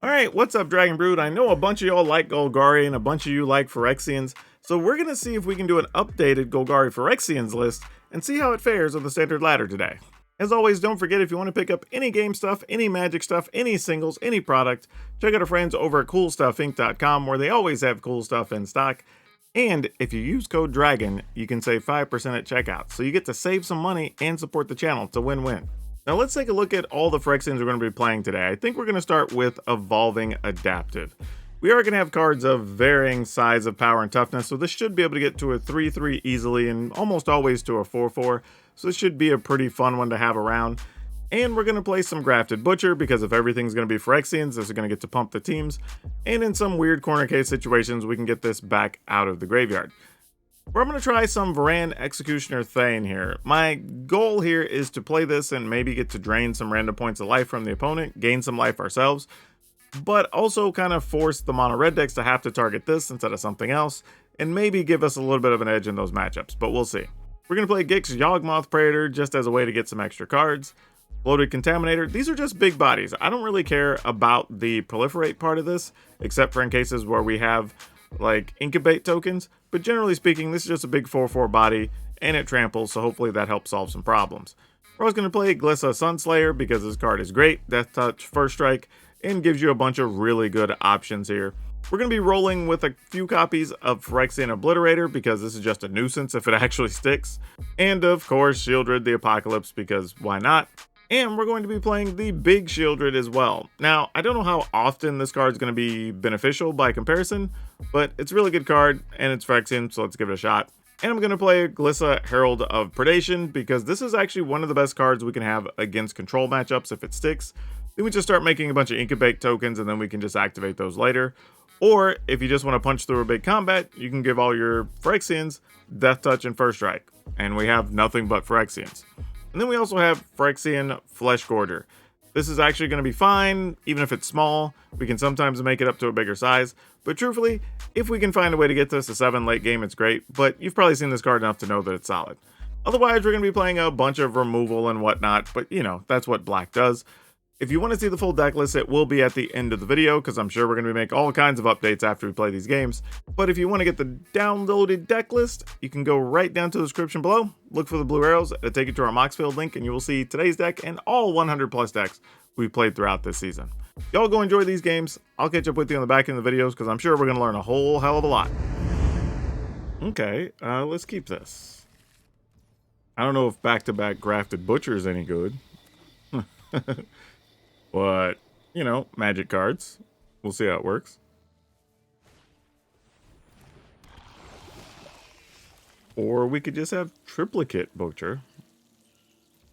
Alright, what's up, Dragon Brood? I know a bunch of y'all like Golgari and a bunch of you like Phyrexians, so we're gonna see if we can do an updated Golgari Phyrexians list and see how it fares on the standard ladder today. As always, don't forget, if you want to pick up any game stuff, any magic stuff, any singles, any product, check out our friends over at CoolStuffInc.com, where they always have cool stuff in stock. And if you use code DRAGON, you can save 5% at checkout, so you get to save some money and support the channel. It's a win-win. Now let's take a look at all the Phyrexians we're going to be playing today. I think we're going to start with Evolving Adaptive. We are going to have cards of varying size of power and toughness, so this should be able to get to a 3-3 easily and almost always to a 4-4, so this should be a pretty fun one to have around. And we're going to play some Grafted Butcher, because if everything's going to be Phyrexians, this is going to get to pump the teams, and in some weird corner case situations, we can get this back out of the graveyard. We're going to try some Varan Executioner Thane here. My goal here is to play this and maybe get to drain some random points of life from the opponent, gain some life ourselves, but also kind of force the mono red decks to have to target this instead of something else, and maybe give us a little bit of an edge in those matchups, but we'll see. We're going to play Gix Yawgmoth Praetor just as a way to get some extra cards. Bloated Contaminator, these are just big bodies. I don't really care about the Proliferate part of this, except for in cases where we have like Incubate tokens, but generally speaking, this is just a big 4-4 body, and it tramples, so hopefully that helps solve some problems. We're always going to play Glissa Sunslayer, because this card is great, Death Touch, First Strike, and gives you a bunch of really good options here. We're going to be rolling with a few copies of Phyrexian Obliterator, because this is just a nuisance if it actually sticks, and of course Shieldred the Apocalypse, because why not? And we're going to be playing the Big Shieldred as well. Now, I don't know how often this card is going to be beneficial by comparison, but it's a really good card, and it's Phyrexian, so let's give it a shot. And I'm going to play Glissa Herald of Predation, because this is actually one of the best cards we can have against control matchups if it sticks. Then we just start making a bunch of Incubate tokens, and then we can just activate those later. Or, if you just want to punch through a big combat, you can give all your Phyrexians Death Touch and First Strike, and we have nothing but Phyrexians. And then we also have Phyrexian Flesh Gorger. This is actually going to be fine, even if it's small. We can sometimes make it up to a bigger size. But truthfully, if we can find a way to get this to 7 late game, it's great. But you've probably seen this card enough to know that it's solid. Otherwise, we're going to be playing a bunch of removal and whatnot. But, you know, that's what black does. If you want to see the full deck list, it will be at the end of the video, because I'm sure we're going to make all kinds of updates after we play these games. But if you want to get the downloaded deck list, you can go right down to the description below, look for the blue arrows, it'll take you to our Moxfield link, and you will see today's deck and all 100 plus decks we've played throughout this season. Y'all go enjoy these games. I'll catch up with you on the back end of the videos, because I'm sure we're going to learn a whole hell of a lot. Okay, let's keep this. I don't know if back-to-back Grafted Butcher is any good. But, you know, magic cards. We'll see how it works. Or we could just have Triplicate Butcher.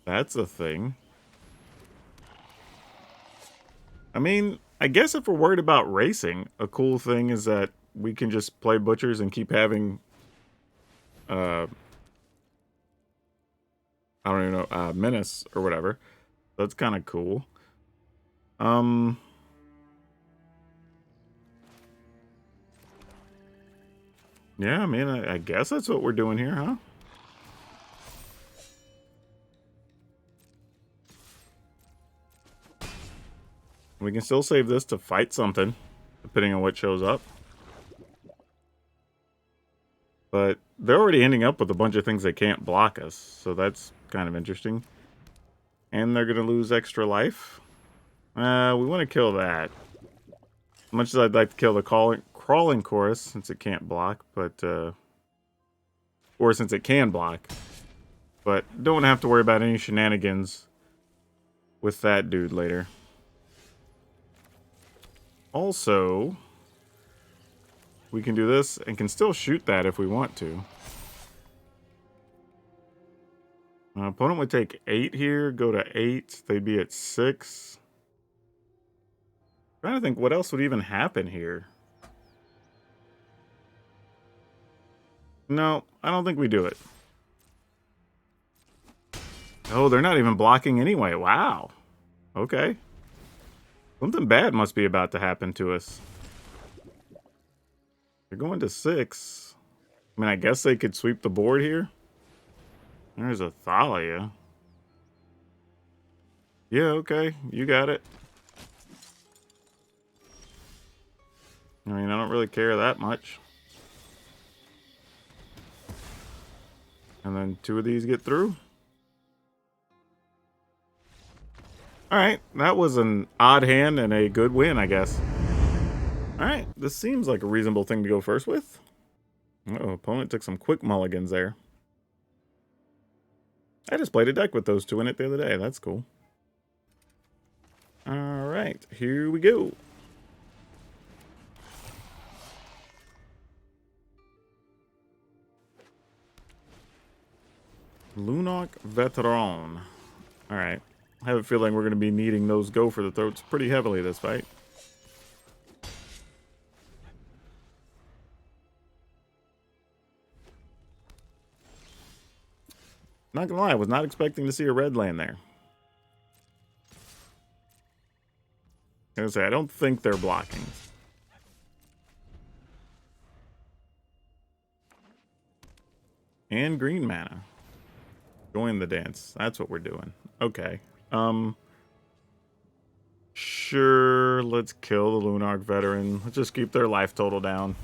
That's a thing. I mean, I guess if we're worried about racing, a cool thing is that we can just play Butchers and keep having... I don't even know, Menace or whatever. That's kind of cool. Yeah, I mean, I guess that's what we're doing here, huh? We can still save this to fight something, depending on what shows up. But they're already ending up with a bunch of things that can't block us, so that's kind of interesting. And they're going to lose extra life. We want to kill that. As much as I'd like to kill the Crawling Chorus, since it can't block, but, or since it can block. But don't have to worry about any shenanigans with that dude later. Also, we can do this and can still shoot that if we want to. Opponent would take 8 here, go to 8. They'd be at 6. I'm trying to think what else would even happen here. No, I don't think we do it. Oh, they're not even blocking anyway. Wow. Okay. Something bad must be about to happen to us. They're going to 6. I mean, I guess they could sweep the board here. There's a Thalia. Yeah, okay. You got it. I mean, I don't really care that much. And then 2 of these get through. Alright, that was an odd hand and a good win, I guess. Alright, this seems like a reasonable thing to go first with. Uh-oh, opponent took some quick mulligans there. I just played a deck with those 2 in it the other day. That's cool. Alright, here we go. Lunok Veteran. Alright. I have a feeling we're going to be needing those go for the throats pretty heavily this fight. Not gonna lie, I was not expecting to see a red land there. I was gonna say, I don't think they're blocking. And green mana. Join the dance. That's what we're doing. Okay. Sure, let's kill the Lunark Veteran. Let's just keep their life total down.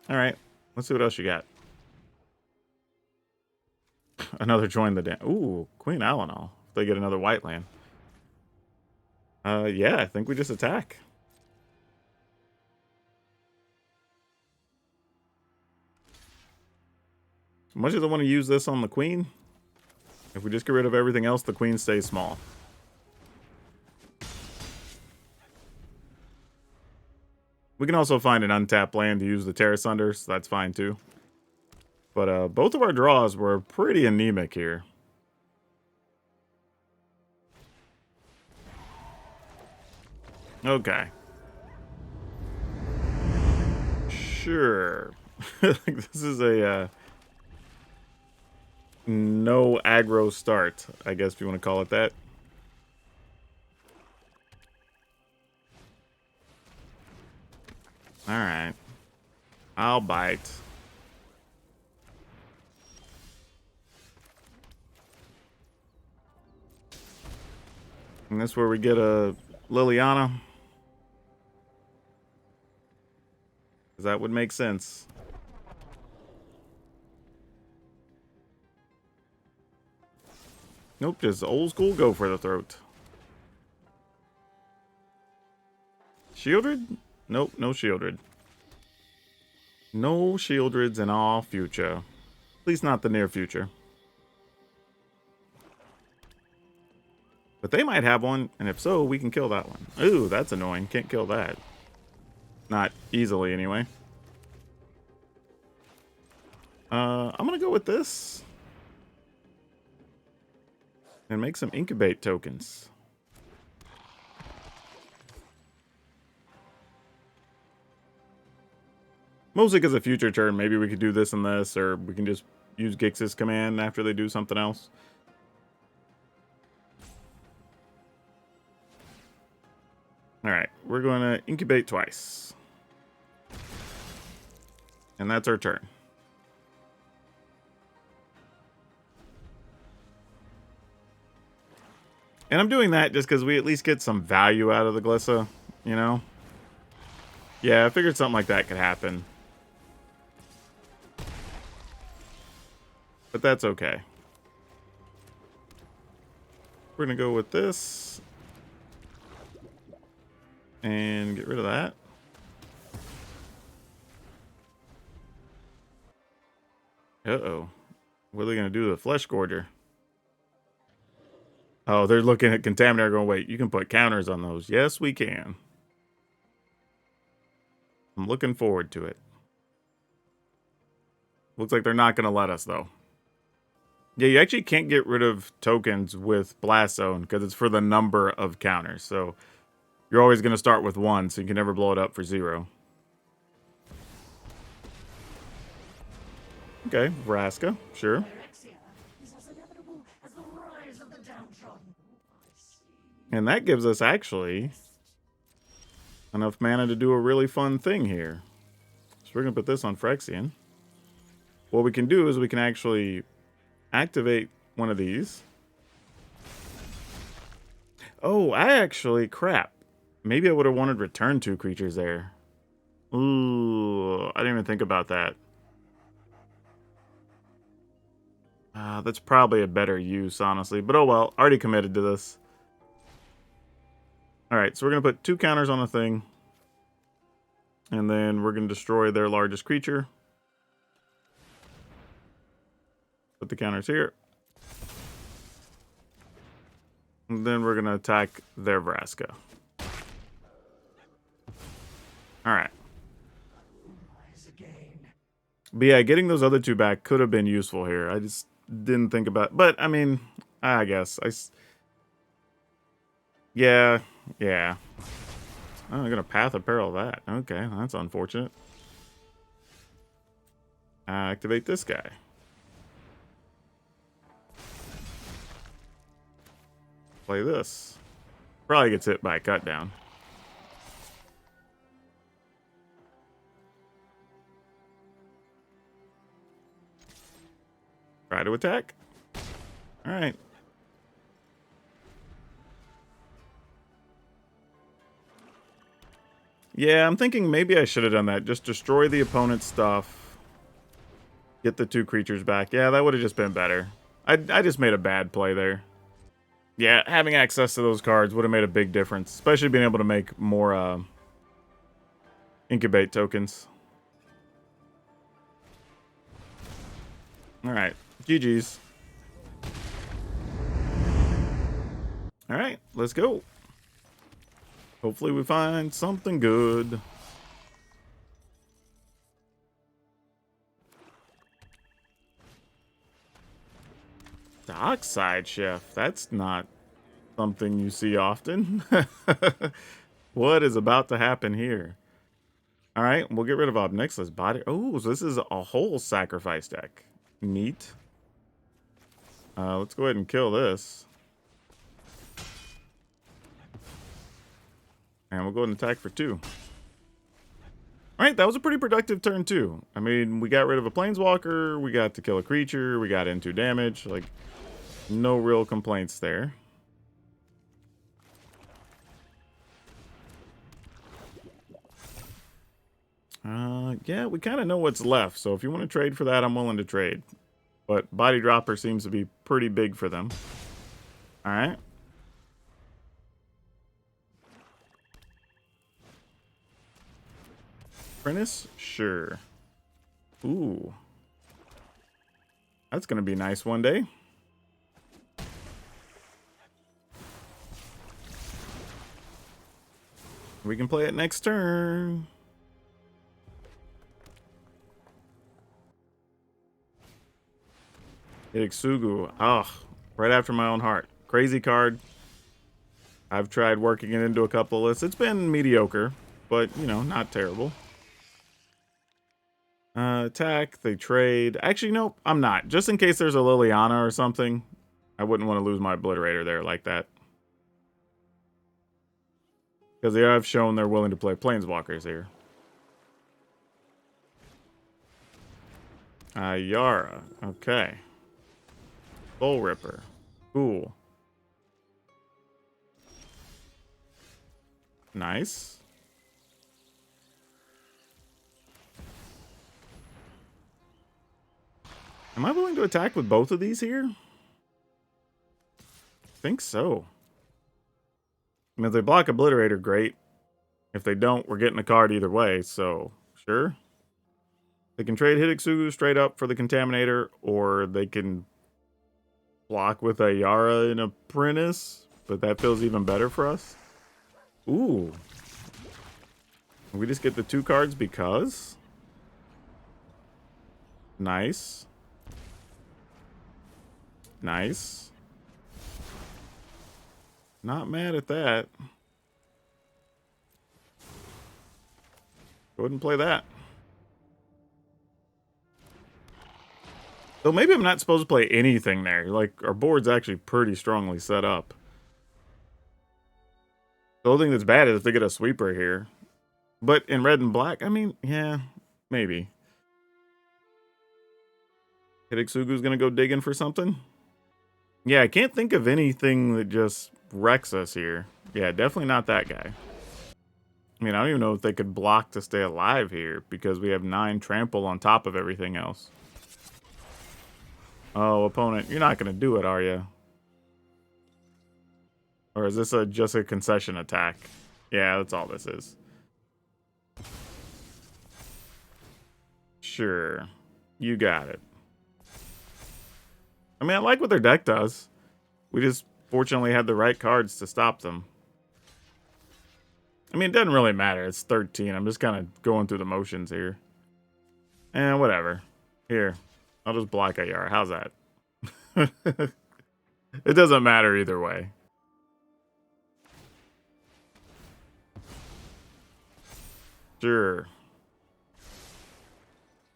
Alright. Let's see what else you got. Another join the dance. Ooh, Queen Alanol. If they get another white land. Yeah, I think we just attack. As much as I want to use this on the queen, if we just get rid of everything else, the queen stays small. We can also find an untapped land to use the Terrace Under, so that's fine too. But both of our draws were pretty anemic here. Okay. Sure. This is a no aggro start, I guess if you want to call it that. Alright. I'll bite. And that's where we get a Liliana. Because that would make sense. Nope, just old school go for the throat. Shieldred? Nope, no Shieldred. No Shieldreds in all future. At least not the near future. But they might have one, and if so, we can kill that one. Ooh, that's annoying. Can't kill that. Not easily, anyway. I'm gonna go with this. And make some incubate tokens. Mostly because a future turn, maybe we could do this and this, or we can just use Gix's command after they do something else. Alright, we're going to incubate twice. And that's our turn. And I'm doing that just because we at least get some value out of the Glissa, you know? Yeah, I figured something like that could happen. But that's okay. We're going to go with this. And get rid of that. Uh-oh. What are they going to do to the Flesh Gorger? Oh, they're looking at Contaminator going, wait, you can put counters on those. Yes, we can. I'm looking forward to it. Looks like they're not going to let us, though. Yeah, you actually can't get rid of tokens with Blast Zone because it's for the number of counters. So you're always going to start with 1, so you can never blow it up for 0. Okay, Vraska, sure. And that gives us actually enough mana to do a really fun thing here. So we're going to put this on Phyrexian. What we can do is we can actually activate one of these. Oh, crap. Maybe I would have wanted return 2 creatures there. Ooh, I didn't even think about that. That's probably a better use, honestly. But oh well, already committed to this. Alright, so we're going to put 2 counters on a thing. And then we're going to destroy their largest creature. Put the counters here. And then we're going to attack their Vraska. Alright. But yeah, getting those other 2 back could have been useful here. I just didn't think about... But, I mean, I guess. Yeah. Oh, I'm going to Path of Peril that. Okay, that's unfortunate. Activate this guy. Play this. Probably gets hit by a cut down. Try to attack. Alright. Yeah, I'm thinking maybe I should have done that. Just destroy the opponent's stuff. Get the 2 creatures back. Yeah, that would have just been better. I just made a bad play there. Yeah, having access to those cards would have made a big difference. Especially being able to make more incubate tokens. Alright, GG's. Alright, let's go. Hopefully we find something good. Dockside Chef. That's not something you see often. What is about to happen here? Alright, we'll get rid of Obnixila's body. Oh, so this is a whole sacrifice deck. Neat. Let's go ahead and kill this. And we'll go ahead and attack for 2. Alright, that was a pretty productive turn too. I mean, we got rid of a planeswalker, we got to kill a creature, we got into damage. Like, no real complaints there. Yeah, we kind of know what's left. So if you want to trade for that, I'm willing to trade. But Body Dropper seems to be pretty big for them. Alright. Apprentice? Sure. Ooh. That's going to be nice one day. We can play it next turn. Ixugu. Oh, right after my own heart. Crazy card. I've tried working it into a couple of lists. It's been mediocre, but, you know, not terrible. Attack, they trade. Actually, nope, I'm not. Just in case there's a Liliana or something, I wouldn't want to lose my Obliterator there like that. Because they have shown they're willing to play Planeswalkers here. Yara. Okay. Soul Ripper. Cool. Nice. Am I willing to attack with both of these here? I think so. I mean, if they block Obliterator, great. If they don't, we're getting a card either way, so sure. They can trade Hidexugu straight up for the Contaminator, or they can block with a Yara and Apprentice, but that feels even better for us. Ooh. We just get the 2 cards because? Nice. Nice. Not mad at that. Go ahead and play that. So maybe I'm not supposed to play anything there. Like, our board's actually pretty strongly set up. The only thing that's bad is if they get a sweeper here. But in red and black, I mean, yeah, maybe. Hidexugu's gonna go digging for something? Yeah, I can't think of anything that just wrecks us here. Yeah, definitely not that guy. I mean, I don't even know if they could block to stay alive here because we have 9 trample on top of everything else. Oh, opponent, you're not going to do it, are you? Or is this just a concession attack? Yeah, that's all this is. Sure. You got it. I mean, I like what their deck does. We just fortunately had the right cards to stop them. I mean, it doesn't really matter. It's 13. I'm just kind of going through the motions here. And whatever. Here. I'll just block AR. How's that? It doesn't matter either way. Sure.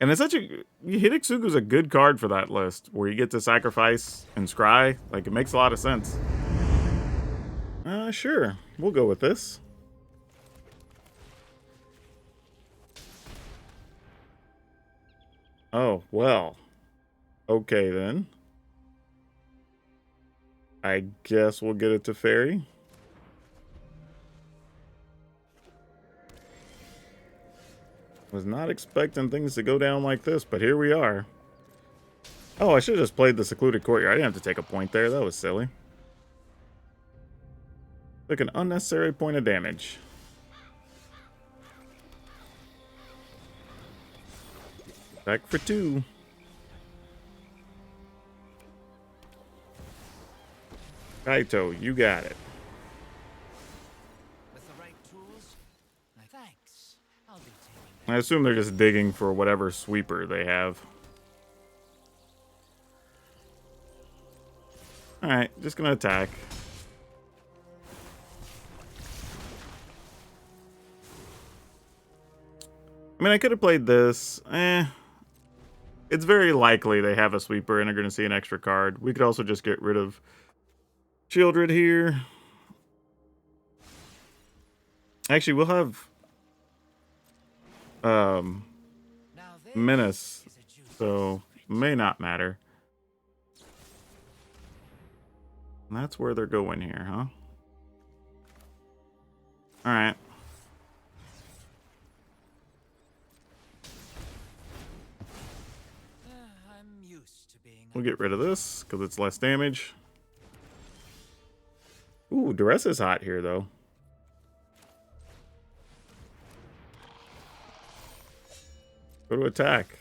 And it's such a... Hidetsugu's a good card for that list, where you get to sacrifice and scry. Like, it makes a lot of sense. Sure. We'll go with this. Oh, well. Okay, then. I guess we'll get it to Fairy. Was not expecting things to go down like this, but here we are. Oh, I should have just played the Secluded Courtyard. I didn't have to take a point there. That was silly. Took an unnecessary point of damage. Back for 2. Kaito, you got it. With the right tools? Thanks. I'll be taking I assume they're just digging for whatever sweeper they have. Alright, just gonna attack. I mean, I could have played this. It's very likely they have a sweeper and are gonna see an extra card. We could also just get rid of Childred here. Actually, we'll have Menace, so may not matter. And that's where they're going here, huh? Alright. We'll get rid of this, because it's less damage. Ooh, Duress is hot here, though. Go to attack.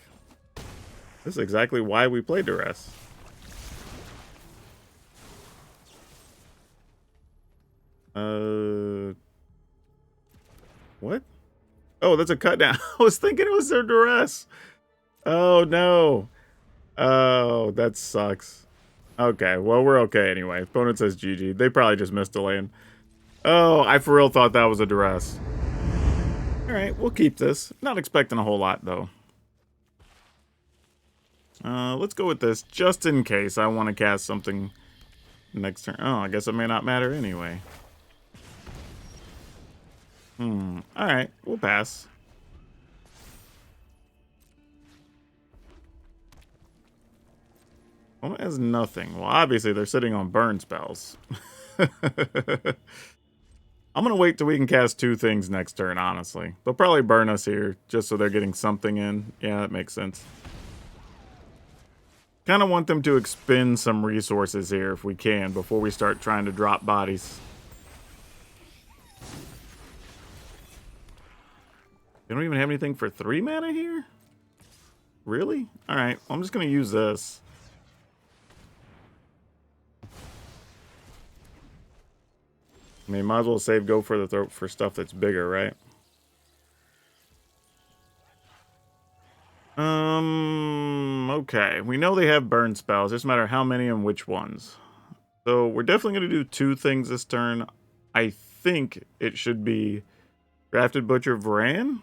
This is exactly why we play Duress. What? Oh, that's a cut down. I was thinking it was their Duress. Oh, no. Oh, that sucks. Okay, well, we're okay anyway. Opponent says GG. They probably just missed a lane. Oh, I for real thought that was a Duress. Alright, we'll keep this. Not expecting a whole lot, though. Let's go with this, just in case I want to cast something next turn. Oh, I guess it may not matter anyway. Alright, we'll pass. Well, it has nothing. Well, obviously they're sitting on burn spells. I'm going to wait till we can cast 2 things next turn, honestly. They'll probably burn us here, just so they're getting something in. Yeah, that makes sense. Kind of want them to expend some resources here, if we can, before we start trying to drop bodies. They don't even have anything for 3 mana here? Really? Alright, well, I'm just going to use this. I mean, might as well save go for the throat for stuff that's bigger, right? Okay. We know they have burn spells. It doesn't matter how many and which ones. So we're definitely going to do 2 things this turn. I think it should be Drafted Butcher Vran.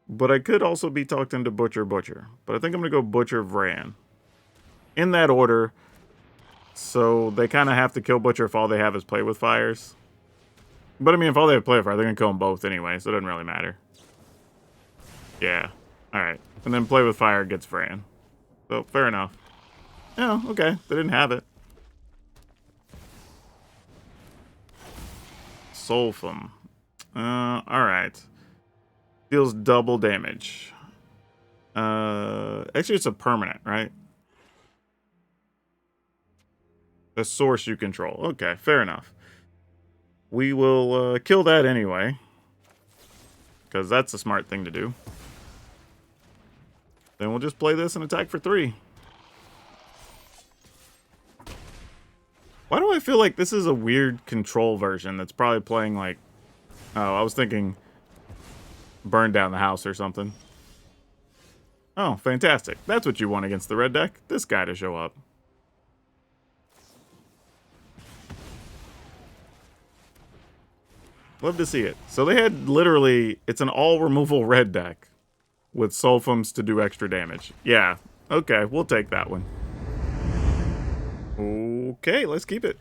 But I could also be talked into Butcher Butcher. But I think I'm going to go Butcher Vran. In that order. So they kind of have to kill Butcher if all they have is Play with Fires. But I mean, if all they have Play with Fire, they're going to kill them both anyway, so it doesn't really matter. Yeah. Alright. And then Play with Fire gets Vran. So, fair enough. Yeah, okay. They didn't have it. Sulfum. Alright. Deals double damage. Actually, it's a permanent, right? The source you control. Okay, fair enough. We will kill that anyway. Because that's a smart thing to do. Then we'll just play this and attack for 3. Why do I feel like this is a weird control version that's probably playing like... Oh, I was thinking burn down the house or something. Oh, fantastic. That's what you want against the red deck. This guy to show up. Love to see it. So they had literally... It's an all-removal red deck with Sulfums to do extra damage. Yeah. Okay, we'll take that one. Okay, let's keep it.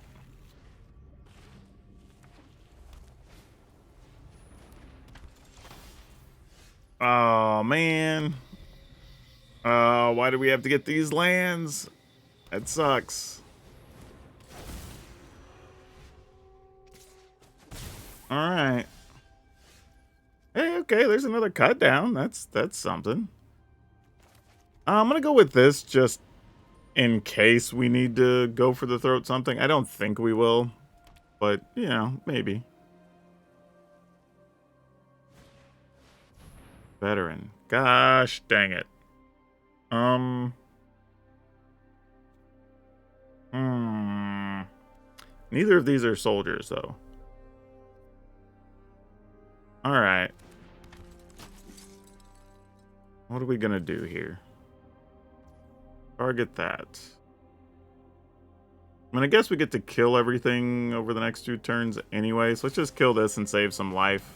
Oh, man. Why do we have to get these lands? That sucks. Alright. Hey, okay, there's another cut down. That's something. I'm gonna go with this just in case we need to go for the throat something. I don't think we will, but, you know, maybe. Veteran. Gosh dang it. Neither of these are soldiers, though. Alright. What are we gonna do here? Target that. I mean, I guess we get to kill everything over the next 2 turns anyway, so let's just kill this and save some life.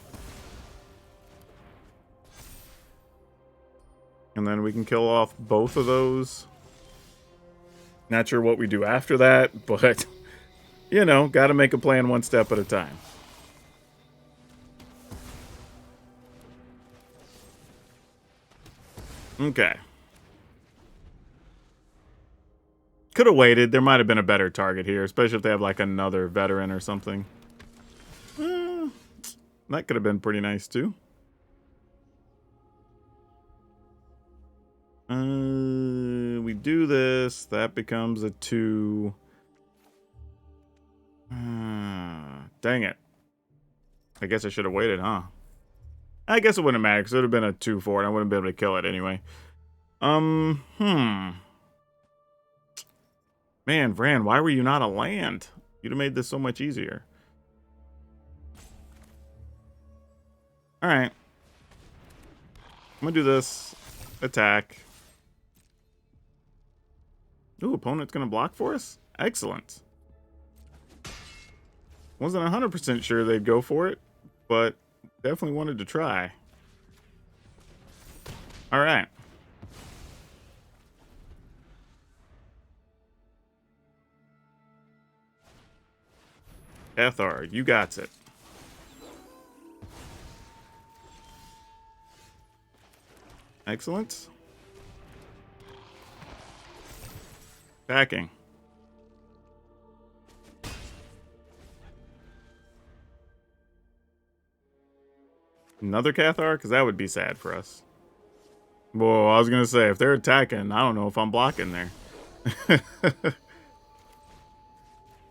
And then we can kill off both of those. Not sure what we do after that, but, you know, gotta make a plan one step at a time. Okay. Could have waited. There might have been a better target here, especially if they have, like, another veteran or something. That could have been pretty nice, too. We do this. That becomes a 2. Dang it. I guess I should have waited, huh? I guess it wouldn't matter, because it would have been a 2-4, and I wouldn't be able to kill it anyway. Man, Vran, why were you not a land? You'd have made this so much easier. Alright. I'm gonna do this. Attack. Ooh, opponent's gonna block for us? Excellent. Wasn't 100% sure they'd go for it, but definitely wanted to try. Alright. Ethar, you got it. Excellent. Attacking. Another Cathar? Because that would be sad for us. Whoa, I was going to say, if they're attacking, I don't know if I'm blocking there.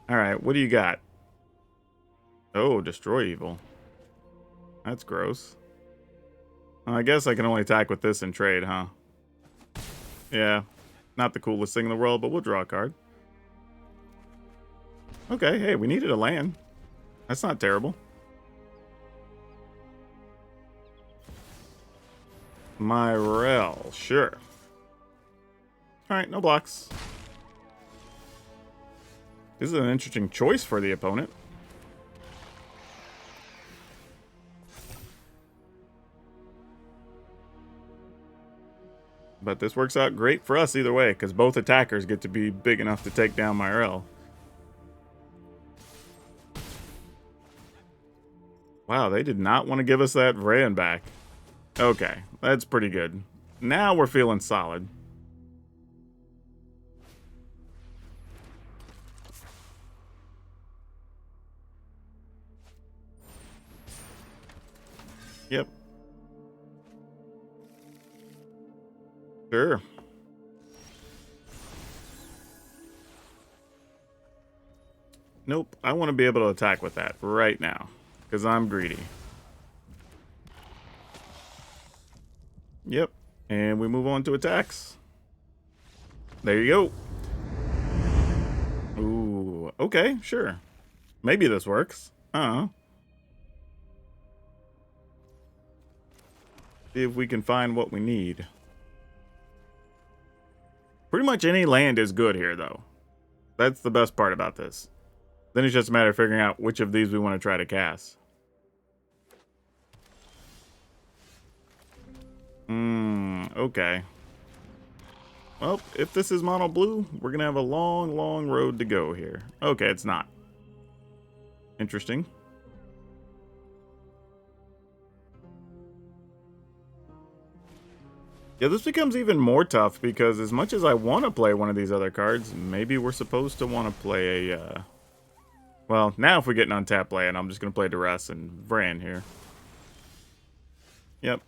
Alright, what do you got? Oh, destroy evil. That's gross. I guess I can only attack with this in trade, huh? Yeah. Not the coolest thing in the world, but we'll draw a card. Okay, hey, we needed a land. That's not terrible. Myrel, sure. Alright, no blocks. This is an interesting choice for the opponent. But this works out great for us either way, because both attackers get to be big enough to take down Myrel. Wow, they did not want to give us that Vran back. Okay, that's pretty good. Now we're feeling solid. Yep. Sure. Nope. I want to be able to attack with that right now. Because I'm greedy. Yep. And we move on to attacks. There you go. Ooh. Okay, sure. Maybe this works. I don't know. See if we can find what we need. Pretty much any land is good here, though. That's the best part about this. Then it's just a matter of figuring out which of these we want to try to cast. Okay. Well, if this is mono blue, we're going to have a long, long road to go here. Okay, it's not. Interesting. Yeah, this becomes even more tough because as much as I want to play one of these other cards, maybe we're supposed to want to play a... Well, now if we get an untapped land, I'm just going to play Duress and Vran here. Yep.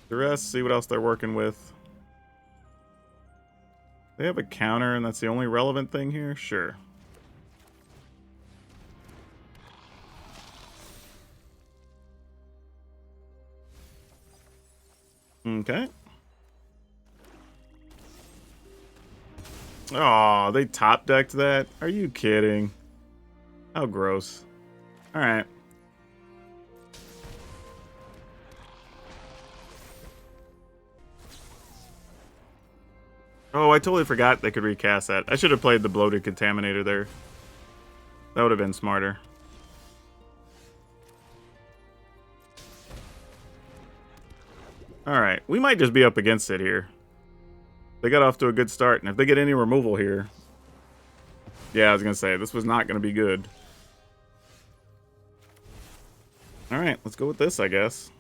Duress, see what else they're working with. They have a counter, and that's the only relevant thing here? Sure. Okay. Oh, they top decked that? Are you kidding? How gross. Alright. Oh, I totally forgot they could recast that. I should have played the Bloated Contaminator there. That would have been smarter. Alright, we might just be up against it here. They got off to a good start, and if they get any removal here... Yeah, I was going to say, this was not going to be good. Alright, let's go with this, I guess.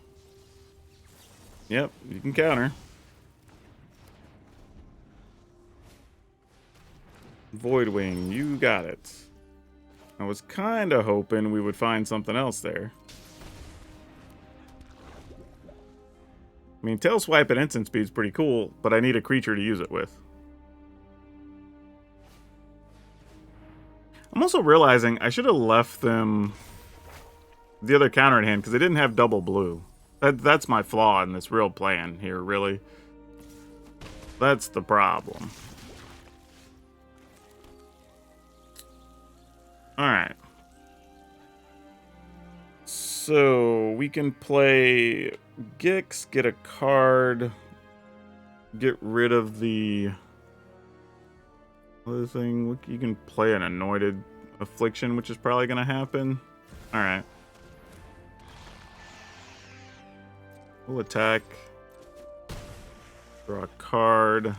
Yep, you can counter. Voidwing, you got it. I was kind of hoping we would find something else there. I mean, Tail Swipe at instant speed is pretty cool, but I need a creature to use it with. I'm also realizing I should have left them the other counter in hand because they didn't have double blue. That's my flaw in this real plan here, really. That's the problem. Alright. So, we can play Gix, get a card, get rid of the other thing. You can play an Anointed Affliction, which is probably going to happen. Alright. We'll attack. Draw a card.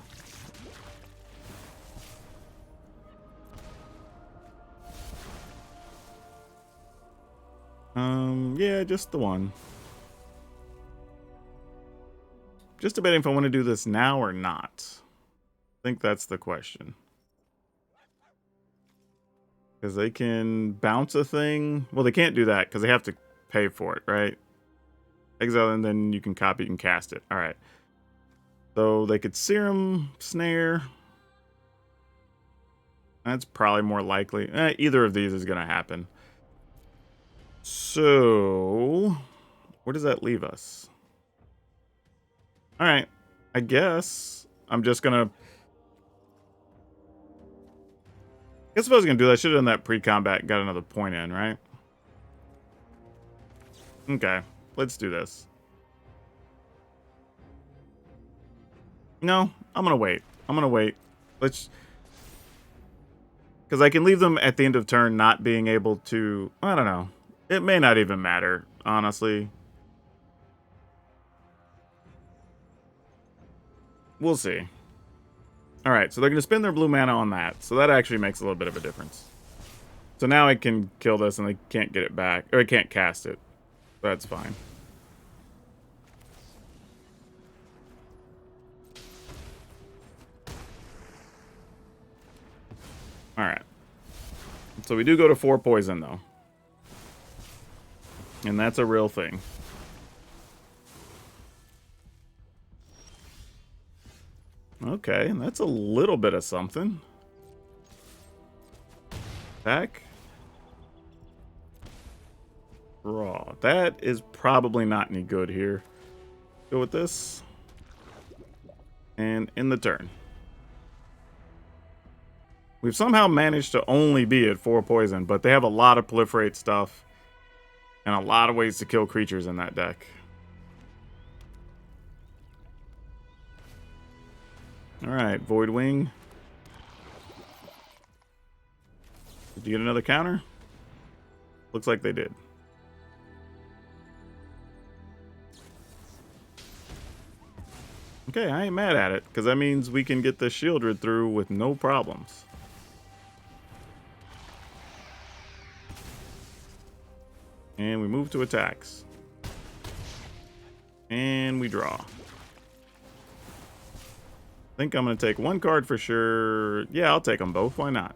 Yeah, just the one. Just debating if I want to do this now or not. I think that's the question. Because they can bounce a thing. Well, they can't do that because they have to pay for it, right? Exile, and then you can copy and cast it. All right. So they could Serum, Snare. That's probably more likely. Either of these is going to happen. So, where does that leave us? All right. I guess I'm just going to... I guess if I was going to do that, I should have done that pre-combat and got another point in, right? Okay. Let's do this. No, I'm going to wait. I'm going to wait. Let's... Because I can leave them at the end of turn not being able to... I don't know. It may not even matter, honestly. We'll see. Alright, so they're going to spend their blue mana on that. So that actually makes a little bit of a difference. So now I can kill this and they can't get it back. Or I can't cast it. That's fine. Alright. So we do go to 4 poison, though. And that's a real thing. Okay, and that's a little bit of something. Attack. Draw. That is probably not any good here. Go with this. And in the turn. We've somehow managed to only be at 4 poison, but they have a lot of proliferate stuff. And a lot of ways to kill creatures in that deck. Alright, Void Wing. Did you get another counter? Looks like they did. Okay, I ain't mad at it, because that means we can get the Shieldred through with no problems. And we move to attacks. And we draw. I think I'm going to take one card for sure. Yeah, I'll take them both. Why not?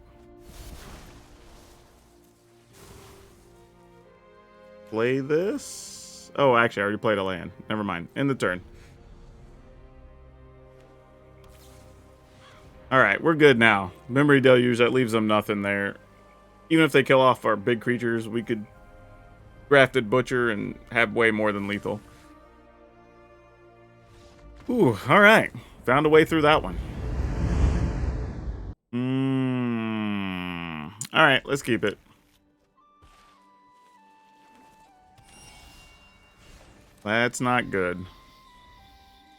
Play this. Oh, actually, I already played a land. Never mind. End the turn. Alright, we're good now. Memory Deluge, that leaves them nothing there. Even if they kill off our big creatures, we could Grafted Butcher and have way more than lethal. Ooh, alright. Found a way through that one. Alright, let's keep it. That's not good.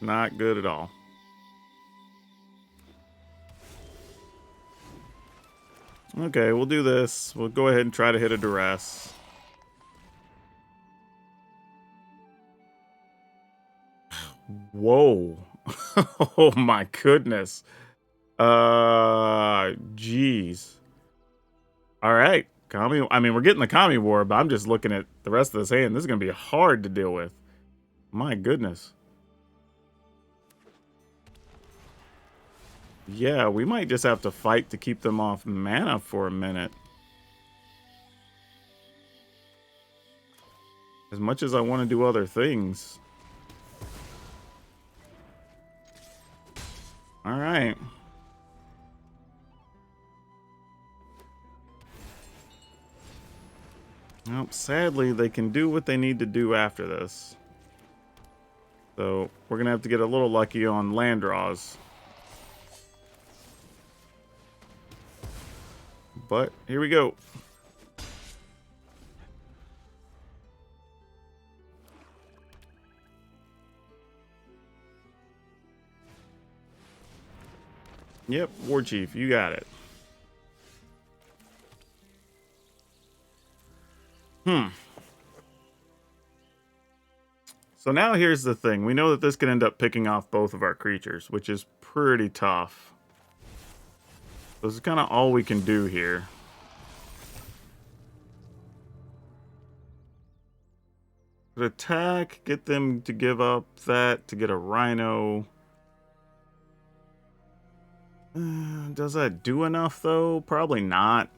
Not good at all. Okay, we'll do this. We'll go ahead and try to hit a duress. Whoa. Oh my goodness. Jeez. All right. Kami, I mean, we're getting the Kami War, but I'm just looking at the rest of this hand. This is going to be hard to deal with. My goodness. Yeah, we might just have to fight to keep them off mana for a minute. As much as I want to do other things. All right. Well, sadly, they can do what they need to do after this. So, we're going to have to get a little lucky on land draws. But, here we go. Yep, War Chief, you got it. So now here's the thing. We know that this could end up picking off both of our creatures, which is pretty tough. This is kind of all we can do here. But attack, get them to give up that to get a Rhino. Does that do enough, though? Probably not.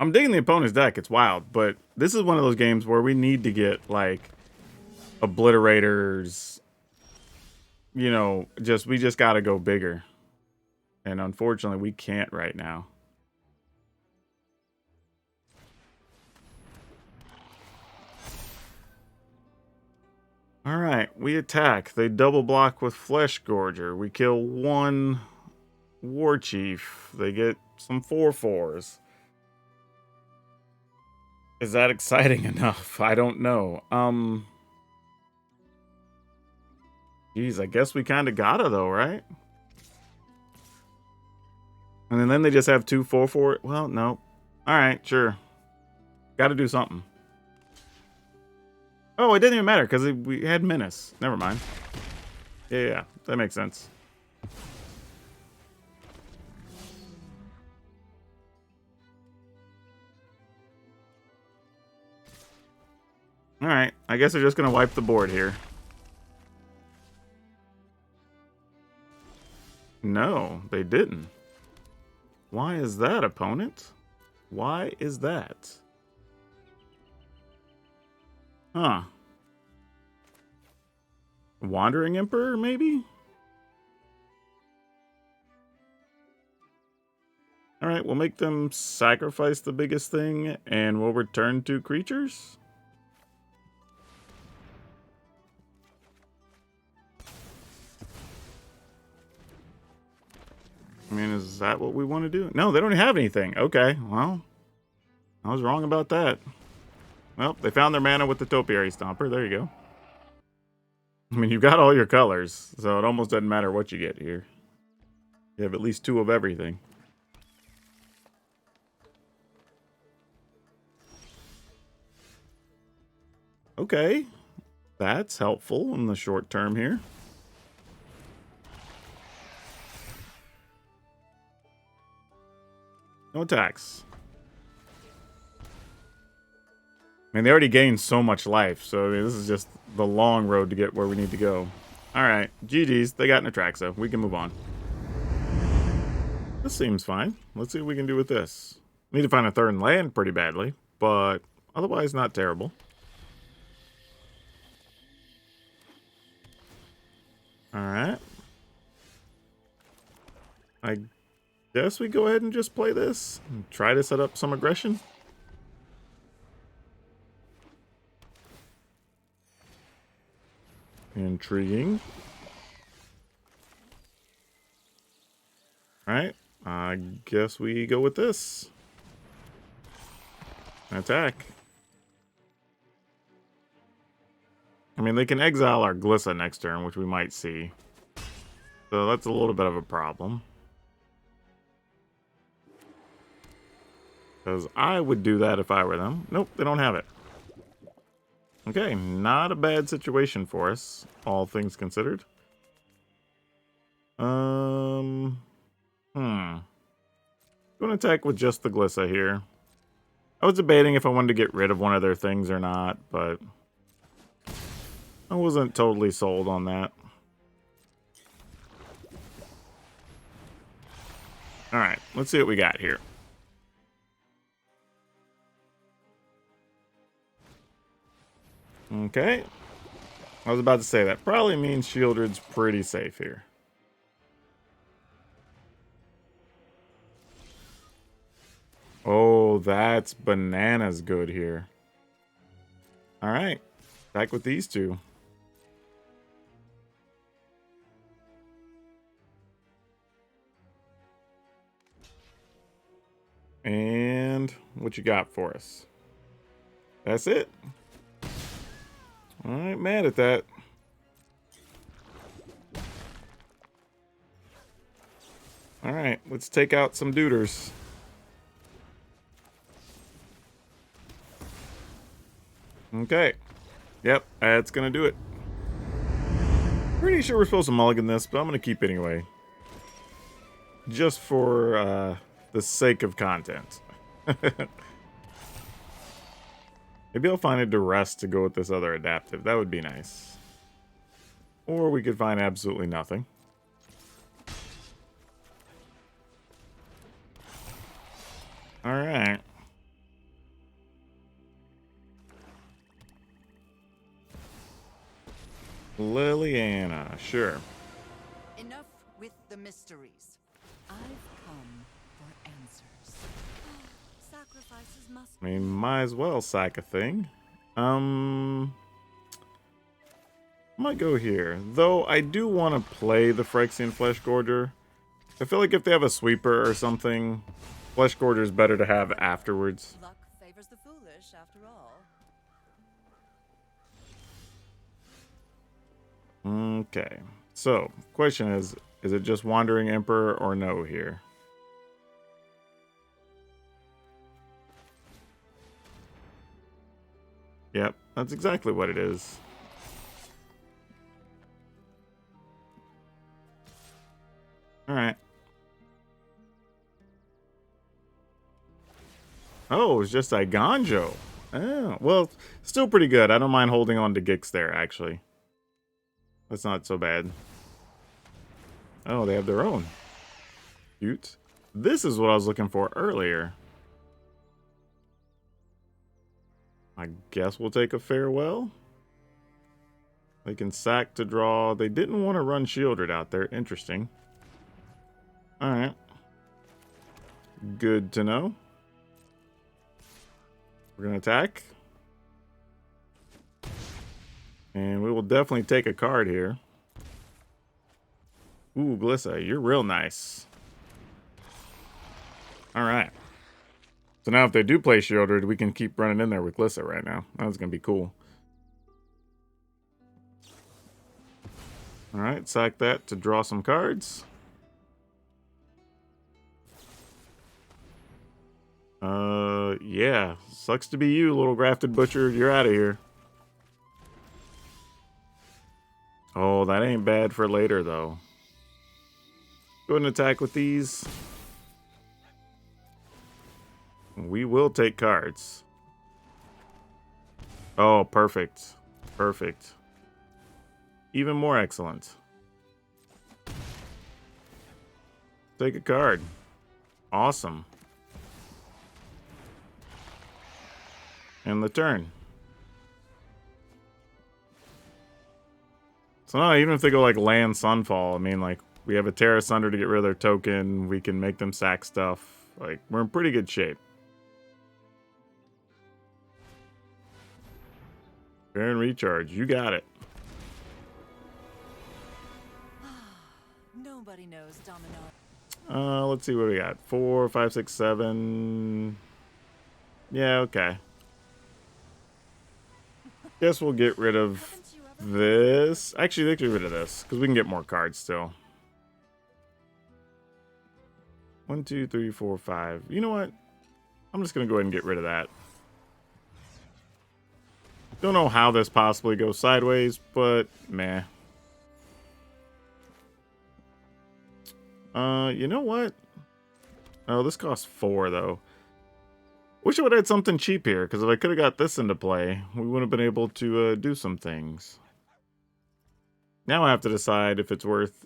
I'm digging the opponent's deck. It's wild. But this is one of those games where we need to get, like, obliterators. You know, we just got to go bigger. And unfortunately, we can't right now. Alright, we attack. They double block with Flesh Gorger. We kill one War Chief. They get some 4/4s. Is that exciting enough? I don't know. Geez, I guess we kind of gotta though, right? And then they just have 2 4/4. Well, no. Alright, sure. Gotta do something. Oh, it didn't even matter because we had Menace. Never mind. Yeah, that makes sense. Alright, I guess they're just going to wipe the board here. No, they didn't. Why is that, opponent? Why is that? Huh. Wandering Emperor, maybe? Alright, we'll make them sacrifice the biggest thing, and we'll return 2 creatures? I mean, is that what we want to do? No, they don't have anything. Okay, well, I was wrong about that. Well, they found their mana with the Topiary Stomper. There you go. I mean, you've got all your colors, so it almost doesn't matter what you get here. You have at least 2 of everything. Okay, that's helpful in the short term here. No attacks. I mean, they already gained so much life, so I mean, this is just the long road to get where we need to go. Alright, GG's. They got an Atraxa. We can move on. This seems fine. Let's see what we can do with this. Need to find a third land pretty badly, but otherwise not terrible. Alright. I guess we go ahead and just play this and try to set up some aggression. Intriguing. Alright, I guess we go with this. Attack. I mean, they can exile our Glissa next turn, which we might see. So that's a little bit of a problem. Because I would do that if I were them. Nope, they don't have it. Okay, not a bad situation for us, all things considered. Going to attack with just the Glissa here. I was debating if I wanted to get rid of one of their things or not, but I wasn't totally sold on that. Alright, let's see what we got here. Okay. I was about to say that probably means Shieldred's pretty safe here. Oh, that's bananas good here. Alright. Back with these 2. And what you got for us? That's it. I ain't mad at that. Alright, let's take out some duders. Okay. Yep, that's gonna do it. Pretty sure we're supposed to mulligan this, but I'm gonna keep it anyway. Just for the sake of content. Maybe I'll find a duress to go with this other adaptive. That would be nice. Or we could find absolutely nothing. Alright. Liliana, sure. Enough with the mysteries. I've come for answers. Sacrifices must. I mean, might as well sack a thing. Might go here. Though I do want to play the Phyrexian Flesh Gorger. I feel like if they have a sweeper or something, Flesh Gorger is better to have afterwards. Luck favors the foolish, after all. Okay. So, question is it just Wandering Emperor or no here? Yep, that's exactly what it is. Alright. Oh, it's just Iganjo. Oh, well, still pretty good. I don't mind holding on to Gix there, actually. That's not so bad. Oh, they have their own. Cute. This is what I was looking for earlier. I guess we'll take a farewell. They can sack to draw. They didn't want to run Shieldred out there. Interesting. Alright. Good to know. We're going to attack. And we will definitely take a card here. Ooh, Glissa, you're real nice. Alright. So now if they do play Shieldred, we can keep running in there with Glissa right now. That's going to be cool. Alright, sack that to draw some cards. Yeah. Sucks to be you, little grafted butcher. You're out of here. Oh, that ain't bad for later, though. Go ahead and attack with these. We will take cards. Oh, perfect. Perfect. Even more excellent. Take a card. Awesome. And the turn. So now, even if they go like land Sunfall, I mean, like, we have a Terra Sunder to get rid of their token. We can make them sack stuff. Like, we're in pretty good shape. Baron Recharge, you got it. Nobody knows Domino. Let's see what we got. 4, 5, 6, 7. Yeah, okay. Guess we'll get rid of this. Actually, let's get rid of this, because we can get more cards still. 1, 2, 3, 4, 5. You know what? I'm just going to go ahead and get rid of that. Don't know how this possibly goes sideways, but meh. You know what? Oh, this costs 4, though. Wish I would have had something cheap here, because if I could have got this into play, we would have been able to do some things. Now I have to decide if it's worth...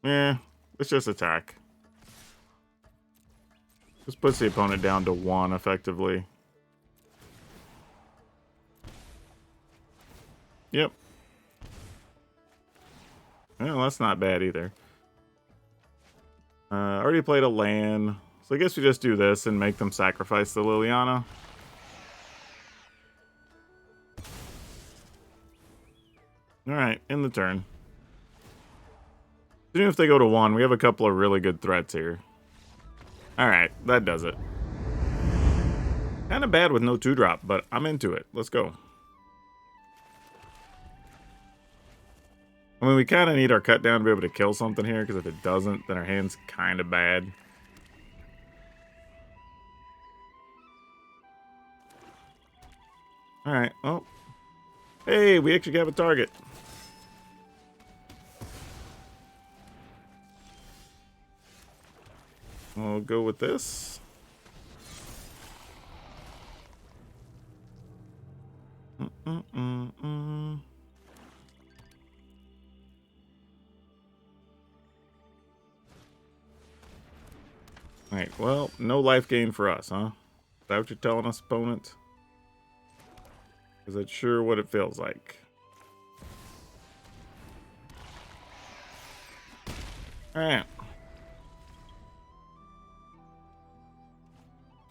let's just attack. This puts the opponent down to 1, effectively. Yep. Well, that's not bad either. Already played a land. So I guess we just do this and make them sacrifice the Liliana. Alright, in the turn. Even if they go to 1, we have a couple of really good threats here. Alright, that does it. Kind of bad with no 2-drop, but I'm into it. Let's go. I mean, we kind of need our cut down to be able to kill something here, because if it doesn't, then our hand's kind of bad. Alright, oh. Hey, we actually have a target. We'll go with this. Alright, well, no life gain for us, huh? Is that what you're telling us, opponent? Because that's sure what it feels like. Alright.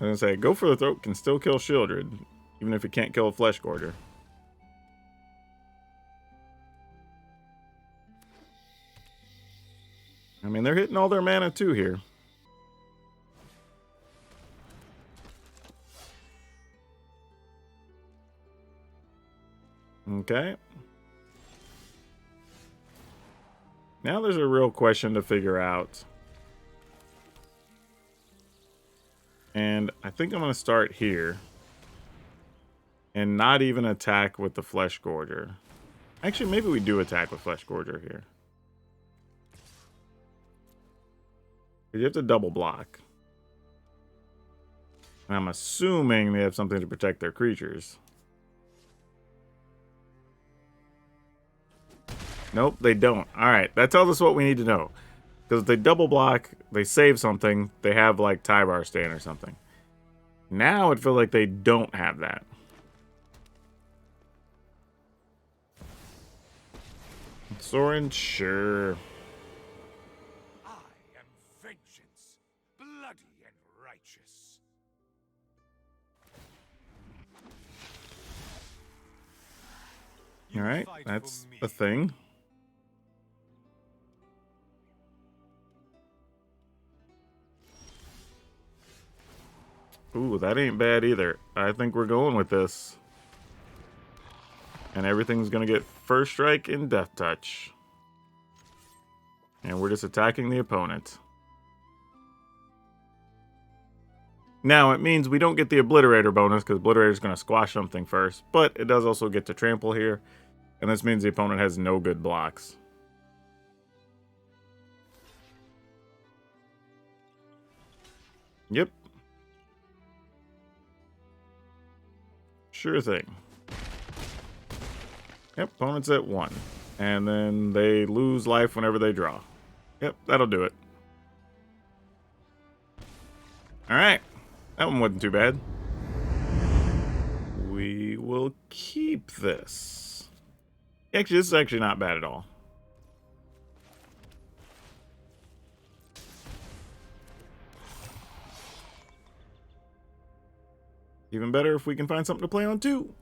I was gonna say, Go for the Throat can still kill Shieldred, even if it can't kill a Flesh Gorger. I mean, they're hitting all their mana too here. Okay. Now there's a real question to figure out. And I think I'm going to start here. And not even attack with the Flesh Gorger. Actually, maybe we do attack with Flesh Gorger here. You have to double block. And I'm assuming they have something to protect their creatures. Nope, they don't. Alright, that tells us what we need to know. Because if they double block, they save something, they have like Tybar stand or something. Now it feels like they don't have that. Soren, sure. I am vengeance, bloody and righteous. Alright, that's a thing. Ooh, that ain't bad either. I think we're going with this. And everything's gonna get first strike and death touch. And we're just attacking the opponent. Now, it means we don't get the Obliterator bonus, because Obliterator's gonna squash something first. But it does also get to trample here. And this means the opponent has no good blocks. Yep. Sure thing. Yep, opponent's at 1. And then they lose life whenever they draw. Yep, that'll do it. Alright. That one wasn't too bad. We will keep this. Actually, this is actually not bad at all. Even better if we can find something to play on too.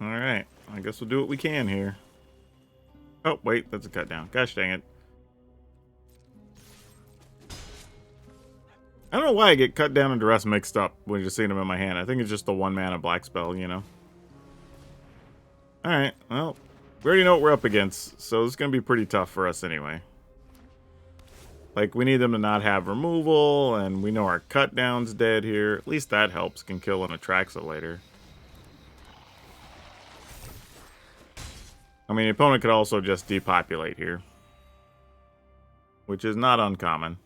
Alright, I guess we'll do what we can here. Oh, wait, that's a cut down. Gosh dang it. I don't know why I get cut down and duress mixed up when you're seeing them in my hand. I think it's just the 1 mana black spell, you know. Alright, well, we already know what we're up against, so it's going to be pretty tough for us anyway. Like, we need them to not have removal, and we know our cut down's dead here. At least that helps, can kill an Atraxa later. I mean, the opponent could also just depopulate here, which is not uncommon.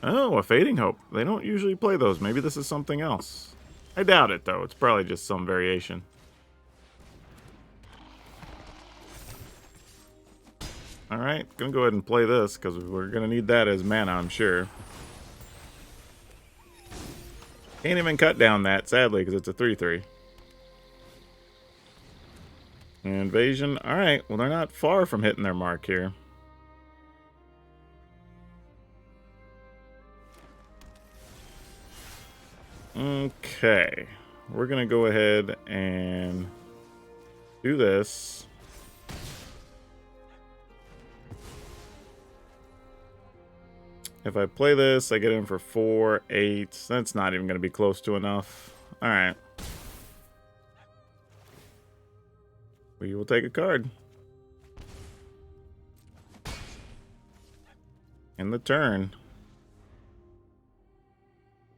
Oh, a Fading Hope. They don't usually play those. Maybe this is something else. I doubt it, though. It's probably just some variation. Alright, gonna go ahead and play this, because we're gonna need that as mana, I'm sure. Can't even cut down that, sadly, because it's a 3/3. Invasion. Alright, well, they're not far from hitting their mark here. Okay. We're going to go ahead and do this. If I play this, I get in for 4, 8. That's not even going to be close to enough. Alright. We will take a card. In the turn.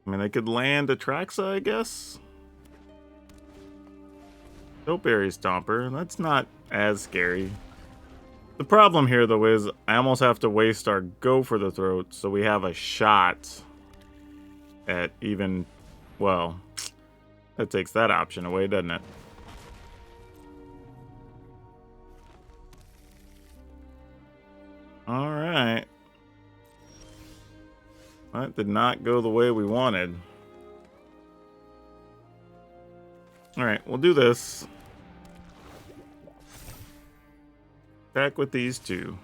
I mean, they could land Atraxa, I guess. Topiary Stomper. That's not as scary. The problem here, though, is I almost have to waste our Go for the Throat, so we have a shot at even... Well, that takes that option away, doesn't it? Alright. That did not go the way we wanted. Alright, we'll do this. Back with these two.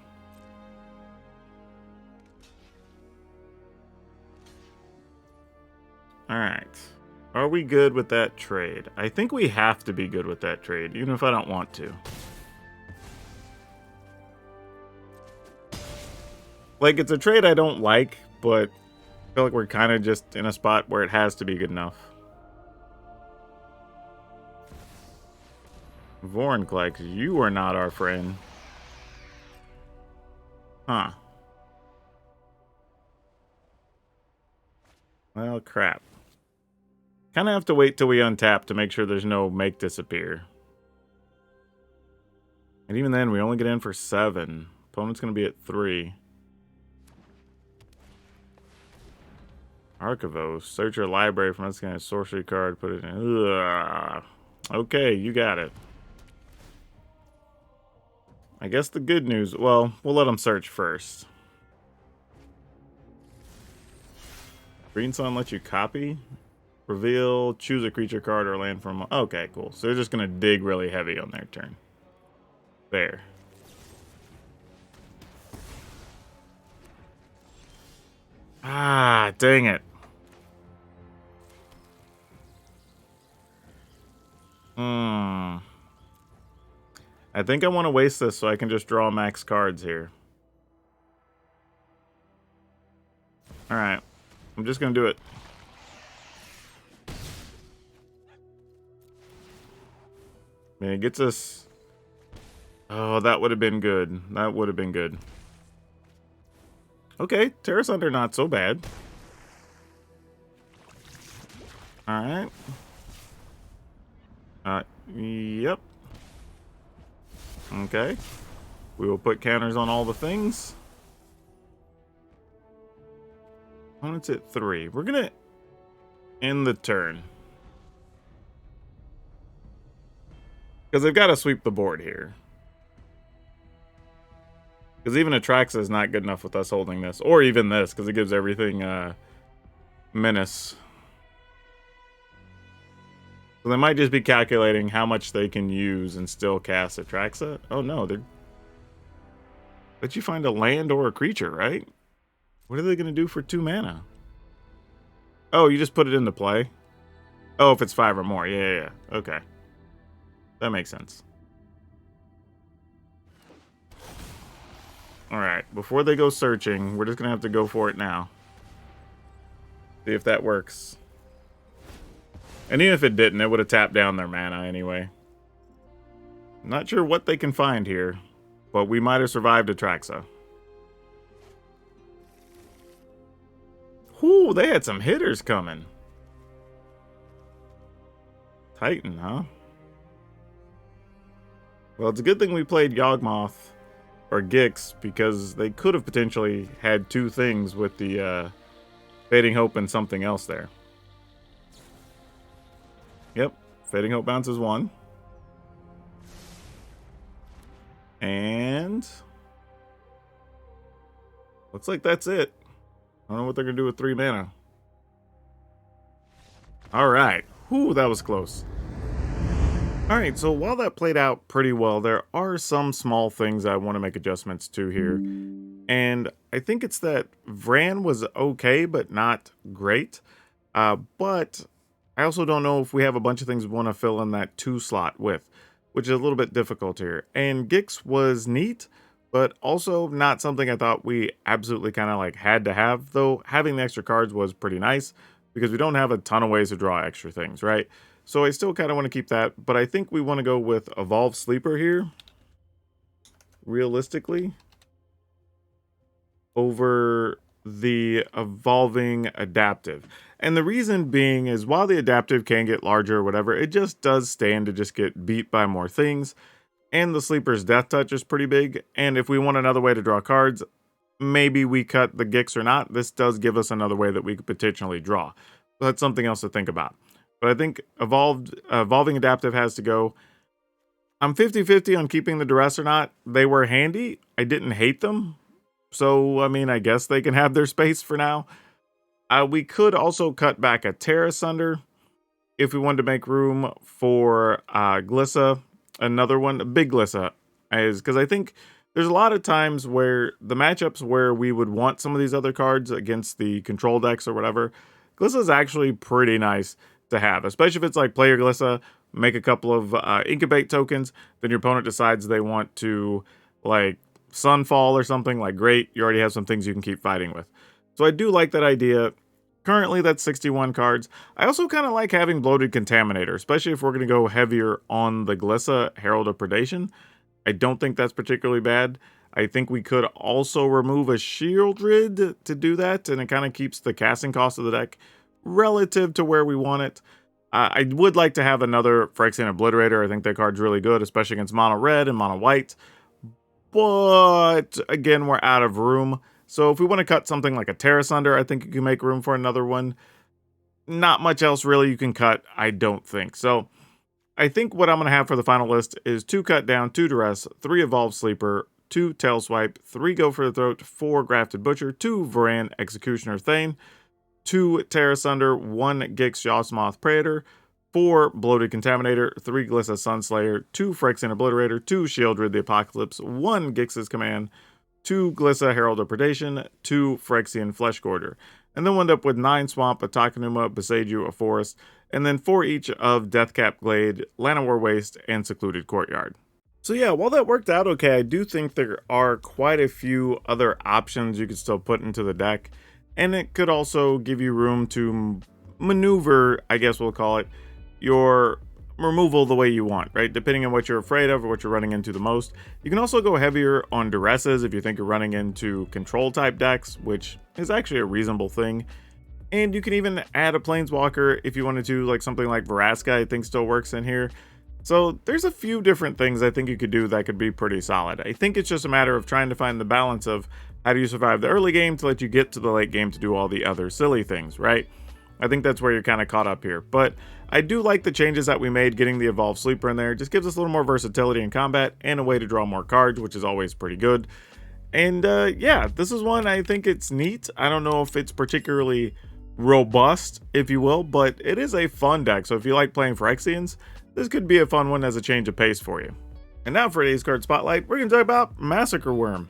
Alright. Are we good with that trade? I think we have to be good with that trade, even if I don't want to. Like, it's a trade I don't like, but I feel like we're kind of just in a spot where it has to be good enough. Vorinclex, you are not our friend. Huh. Well, crap. Kind of have to wait till we untap to make sure there's no make disappear. And even then, we only get in for 7. Opponent's going to be at 3. Archivos. Search your library from this kind of sorcery card. Put it in. Ugh. Okay, you got it. I guess the good news, well, we'll let them search first. Green Sun lets you copy, reveal, choose a creature card or land from. Okay, cool. So they're just gonna dig really heavy on their turn. There. Ah, dang it. I think I want to waste this so I can just draw max cards here. Alright. I'm just going to do it. I mean, it gets us... Oh, that would have been good. That would have been good. Okay, Terra Sunder not so bad. Alright. Yep. Okay. We will put counters on all the things. Opponent's at 3. We're gonna end the turn. Because they've got to sweep the board here. Because even Atraxa is not good enough with us holding this. Or even this, because it gives everything menace. So they might just be calculating how much they can use and still cast Atraxa. Oh no, they're... Let you find a land or a creature, right? What are they going to do for 2 mana? Oh, you just put it into play? Oh, if it's 5 or more. Yeah. Okay. That makes sense. Alright, before they go searching, we're just going to have to go for it now. See if that works. And even if it didn't, it would have tapped down their mana anyway. Not sure what they can find here, but we might have survived Atraxa. Whoo, they had some hitters coming. Titan, huh? Well, it's a good thing we played Yawgmoth or Gix, because they could have potentially had 2 things with the Fading Hope and something else there. Yep, Fading Hope bounces 1. And looks like that's it. I don't know what they're going to do with 3 mana. Alright. Whew, that was close. Alright, so while that played out pretty well, there are some small things I want to make adjustments to here. And I think it's that Vran was okay, but not great. But I also don't know if we have a bunch of things we want to fill in that 2 slot with, which is a little bit difficult here. And Gix was neat, but also not something I thought we absolutely kind of like had to have, though having the extra cards was pretty nice because we don't have a ton of ways to draw extra things, right? So I still kind of want to keep that, but I think we want to go with Evolve Sleeper here, realistically, over the Evolving Adaptive. And the reason being is while the Adaptive can get larger or whatever, it just does stand to just get beat by more things. And the Sleeper's Death Touch is pretty big. And if we want another way to draw cards, maybe we cut the Gix or not. This does give us another way that we could potentially draw. So that's something else to think about. But I think Evolving Adaptive has to go. I'm 50-50 on keeping the Duress or not. They were handy. I didn't hate them. So, I mean, I guess they can have their space for now. We could also cut back a Terra Sunder if we wanted to make room for Glissa. Another one, a big Glissa, is because I think there's a lot of times where the matchups where we would want some of these other cards against the control decks or whatever, Glissa is actually pretty nice to have, especially if it's like play your Glissa, make a couple of incubate tokens, then your opponent decides they want to like Sunfall or something, like great, you already have some things you can keep fighting with. So I do like that idea. Currently that's 61 cards. I also kind of like having Bloated Contaminator, especially if we're going to go heavier on the Glissa Herald of Predation. I don't think that's particularly bad. I think we could also remove a Shieldred to do that, and it kind of keeps the casting cost of the deck relative to where we want it. I would like to have another Phyrexian Obliterator. I think that card's really good, especially against mono red and mono white. But again, we're out of room. So if we want to cut something like a Terra Sunder, I think you can make room for another one. Not much else really you can cut, I don't think. So I think what I'm going to have for the final list is 2 Cut Down, 2 Duress, 3 Evolved Sleeper, 2 Tail Swipe, 3 Go for the Throat, 4 Grafted Butcher, 2 Varan Executioner Thane, 2 Terra Sunder, 1 Gix Yawsmoth Praetor, 4 Bloated Contaminator, 3 Glissa Sunslayer, 2 Phyrexian Obliterator, 2 Shieldred the Apocalypse, 1 Gix's Command, 2 Glissa Herald of Predation, 2 Phyrexian Flesh Gorger. And then we'll end up with 9 Swamp, a Takenuma, Beseiju, a Forest, and then 4 each of Deathcap Glade, Llanowar Waste, and Secluded Courtyard. So yeah, while that worked out okay, I do think there are quite a few other options you could still put into the deck, and it could also give you room to maneuver, I guess we'll call it, your removal the way you want, right? Depending on what you're afraid of or what you're running into the most. You can also go heavier on Duresses if you think you're running into control type decks, which is actually a reasonable thing. And you can even add a Planeswalker if you wanted to, like something like Vraska I think still works in here. So there's a few different things I think you could do that could be pretty solid. I think it's just a matter of trying to find the balance of how do you survive the early game to let you get to the late game to do all the other silly things, right? I think that's where you're kind of caught up here. But I do like the changes that we made, getting the Evolved Sleeper in there. It just gives us a little more versatility in combat and a way to draw more cards, which is always pretty good. And yeah, this is one I think it's neat. I don't know if it's particularly robust, if you will, but it is a fun deck. So if you like playing Phyrexians, this could be a fun one as a change of pace for you. And now for today's card spotlight, we're going to talk about Massacre Worm.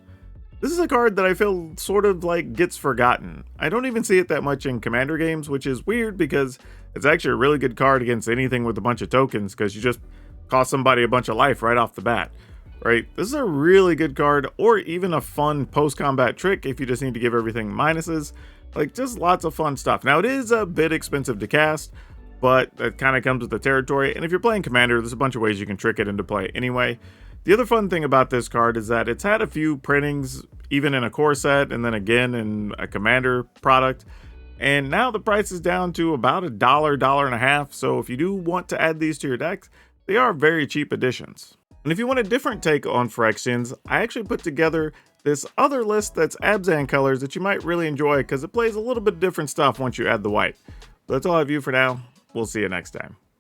This is a card that I feel sort of like gets forgotten. I don't even see it that much in Commander games, which is weird because it's actually a really good card against anything with a bunch of tokens because you just cost somebody a bunch of life right off the bat, right? This is a really good card, or even a fun post-combat trick if you just need to give everything minuses. Like, just lots of fun stuff. Now, it is a bit expensive to cast, but that kind of comes with the territory. And if you're playing Commander, there's a bunch of ways you can trick it into play anyway. The other fun thing about this card is that it's had a few printings, even in a core set, and then again in a Commander product. And now the price is down to about $1, $1.50. So if you do want to add these to your decks, they are very cheap additions. And if you want a different take on Phyrexians, I actually put together this other list that's Abzan colors that you might really enjoy because it plays a little bit different stuff once you add the white. But that's all I have for you for now. We'll see you next time.